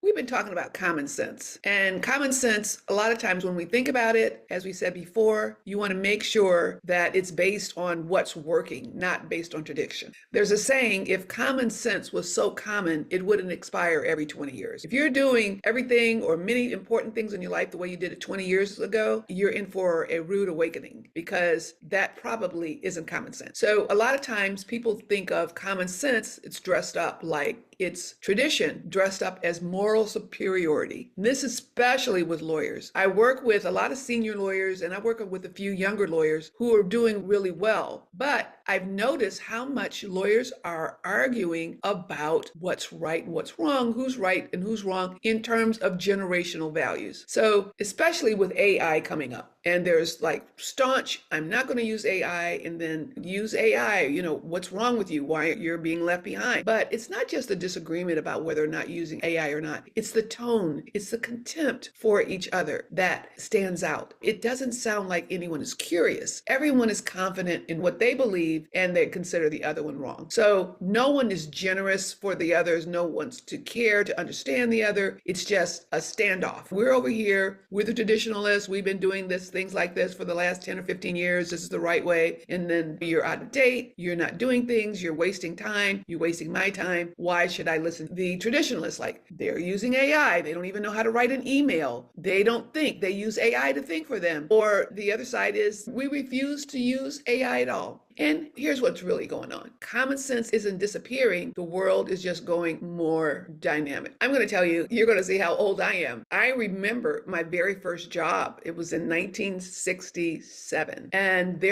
we've been talking about common sense. And common sense, a lot of times when we think about it, as we said before, you want to make sure that it's based on what's working, not based on tradition. There's a saying, if common sense was so common, it wouldn't expire every 20 years. If you're doing everything or many important things in your life the way you did it 20 years ago, you're in for a rude awakening, because that probably isn't common sense. So a lot of times people think of common sense, it's dressed up like it's tradition, dressed up as moral superiority. This especially with lawyers. I work with a lot of senior lawyers, and I work with a few younger lawyers who are doing really well. But I've noticed how much lawyers are arguing about what's right and what's wrong, who's right and who's wrong in terms of generational values. So especially with AI coming up, and there's like staunch, I'm not going to use AI, and then use AI, what's wrong with you? Why you're being left behind? But it's not just a disagreement about whether or not using AI or not. It's the tone, it's the contempt for each other that stands out. It doesn't sound like anyone is curious. Everyone is confident in what they believe, and they consider the other one wrong. So no one is generous for the others. No one's to care to understand the other. It's just a standoff. We're over here, we're the traditionalists. We've been doing things like this for the last 10 or 15 years. This is the right way. And then you're out of date. You're not doing things. You're wasting time. You're wasting my time. Why should I listen? The traditionalists, like, they're using AI. They don't even know how to write an email. They don't think. They use AI to think for them. Or the other side is, we refuse to use AI at all. And here's what's really going on. Common sense isn't disappearing. The world is just going more dynamic. I'm going to tell you, you're going to see how old I am. I remember my very first job. It was in 1967. And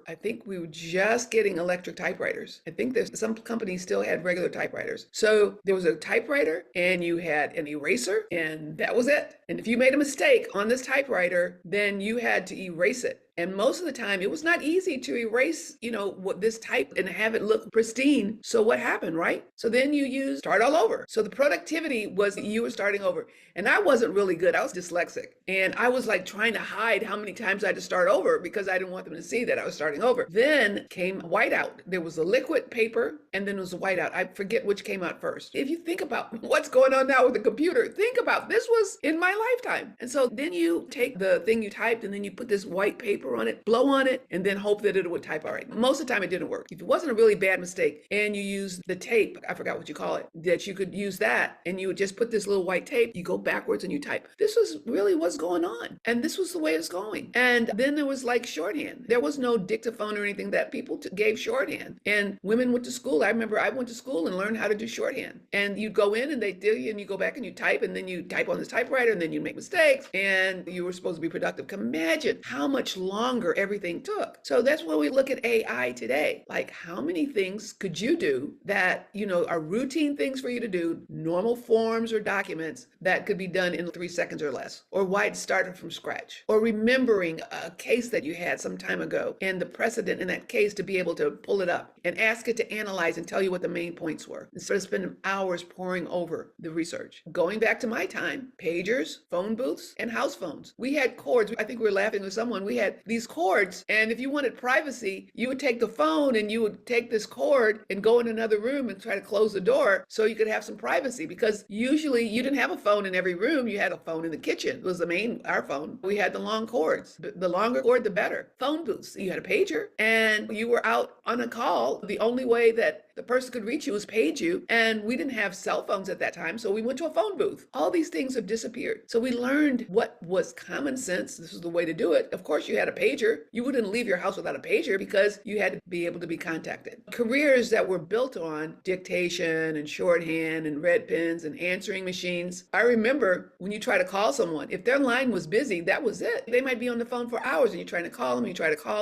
I think we were just getting electric typewriters. I think there's some companies still had regular typewriters. So there was a typewriter, and you had an eraser, and that was it. And if you made a mistake on this typewriter, then you had to erase it. And most of the time, it was not easy to erase, what this type and have it look pristine. So what happened, right? So then you start all over. So the productivity was you were starting over. And I wasn't really good. I was dyslexic. And I was like trying to hide how many times I had to start over, because I didn't want them to see that I was starting over. Then came whiteout. There was a liquid paper, and then there was a whiteout. I forget which came out first. If you think about what's going on now with the computer, think about this was in my lifetime. And so then you take the thing you typed, and then you put this white paper on it, blow on it, and then hope that it would type all right. Most of the time it didn't work. If it wasn't a really bad mistake and you used the tape, I forgot what you call it, that you could use that, and you would just put this little white tape, you go backwards and you type. This was really what's going on. And this was the way it's going. And then there was like shorthand. There was no dictaphone or anything that people gave shorthand. And women went to school. I remember I went to school and learned how to do shorthand. And you'd go in and they did you, and you go back and you type, and then you type on this typewriter, and then you make mistakes, and you were supposed to be productive. Imagine how much longer everything took. So that's when we look at AI today. Like, how many things could you do that, are routine things for you to do, normal forms or documents that could be done in 3 seconds or less? Or why it started from scratch? Or remembering a case that you had some time ago and the precedent in that case, to be able to pull it up and ask it to analyze and tell you what the main points were, instead of spending hours poring over the research. Going back to my time, pagers, phone booths, and house phones. We had cords. I think we were laughing with someone. We had these cords, and if you wanted privacy, you would take the phone and you would take this cord and go in another room and try to close the door so you could have some privacy, because usually you didn't have a phone in every room. You had a phone in the kitchen. It was our phone. We had the long cords. The longer cord, the better. Phone booths. You had a pager, and you were out on a call. The only way that the person could reach you was page you, and we didn't have cell phones at that time, so we went to a phone booth. All these things have disappeared. So we learned what was common sense. This was the way to do it. Of course, you had a pager. You wouldn't leave your house without a pager, because you had to be able to be contacted. Careers that were built on dictation and shorthand and red pens and answering machines. I remember when you try to call someone, if their line was busy, that was it. They might be on the phone for hours, and you're trying to call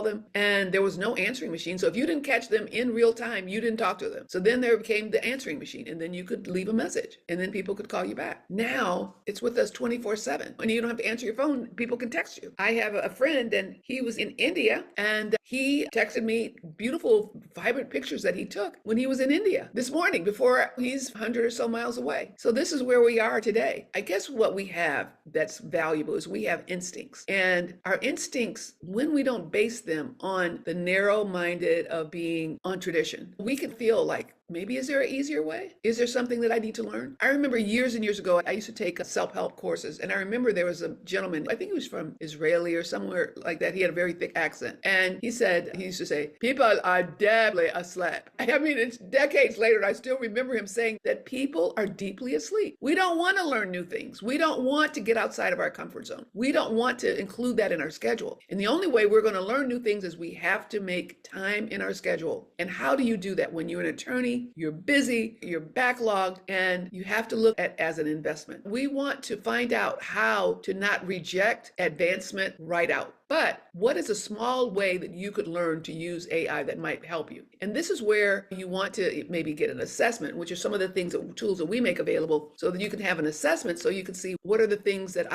them, and there was no answering machine. So if you didn't catch them in real time, you didn't talk to them. So then there became the answering machine, and then you could leave a message, and then people could call you back. Now it's with us 24/7. When you don't have to answer your phone, people can text you. I have a friend, and he was in India, and he texted me beautiful, vibrant pictures that he took when he was in India this morning, before he's 100 or so miles away. So this is where we are today. I guess what we have that's valuable is we have instincts, and our instincts, when we don't base them on the narrow-minded of being on tradition, we can feel like maybe is there an easier way? Is there something that I need to learn? I remember years and years ago, I used to take self-help courses, and I remember there was a gentleman, I think he was from Israeli or somewhere like that. He had a very thick accent, and he used to say, people are deadly asleep. I mean, it's decades later, and I still remember him saying that people are deeply asleep. We don't want to learn new things. We don't want to get outside of our comfort zone. We don't want to include that in our schedule. And the only way we're going to learn new things is we have to make time in our schedule. And how do you do that? When you're an attorney, you're busy, you're backlogged, and you have to look at it as an investment. We want to find out how to not reject advancement right out. But what is a small way that you could learn to use AI that might help you? And this is where you want to maybe get an assessment, which are some of the tools that we make available so that you can have an assessment so you can see what are the things that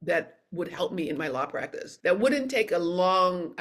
that would help me in my law practice. That wouldn't take I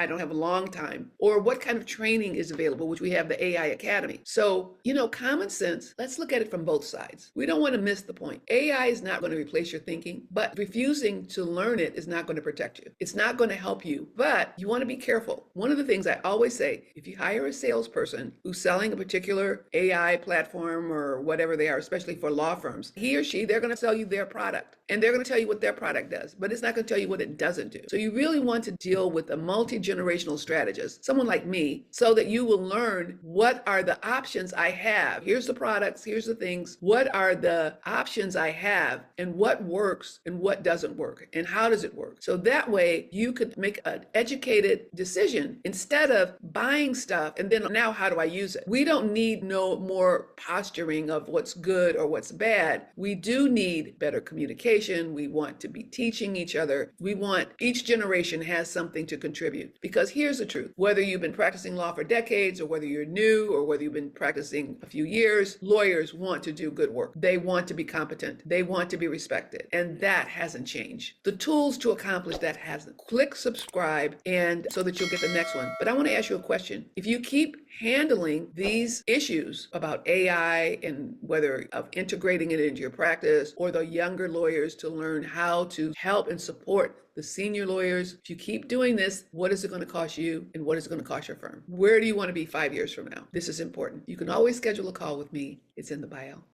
don't have a long time, or what kind of training is available, which we have the AI Academy. So, common sense, let's look at it from both sides. We don't want to miss the point. AI is not going to replace your thinking, but refusing to learn it is not going to protect you. It's not going to help you, but you want to be careful. One of the things I always say, if you hire a salesperson who's selling a particular AI platform or whatever they are, especially for law firms, he or she, they're going to sell you their product, and they're going to tell you what their product does, but it's not going to tell you what it doesn't do. So you really want to deal with a multi-generational strategist, someone like me, so that you will learn what are the options I have. Here's the products, here's the things. What are the options I have, and what works and what doesn't work, and how does it work? So that way you could make an educated decision instead of buying stuff and then now how do I use it? We don't need no more posturing of what's good or what's bad. We do need better communication. We want to be teaching each other. We want each generation has something to contribute, because here's the truth. Whether you've been practicing law for decades or whether you're new or whether you've been practicing a few years, lawyers want to do good work. They want to be competent. They want to be respected. And that hasn't changed. The tools to accomplish that hasn't. Click subscribe and so that you'll get the next one. But I want to ask you a question. If you keep handling these issues about AI and whether of integrating it into your practice, or the younger lawyers to learn how to help and support the senior lawyers, if you keep doing this, what is it going to cost you and what is it going to cost your firm? Where do you want to be 5 years from now? This is important. You can always schedule a call with me. It's in the bio.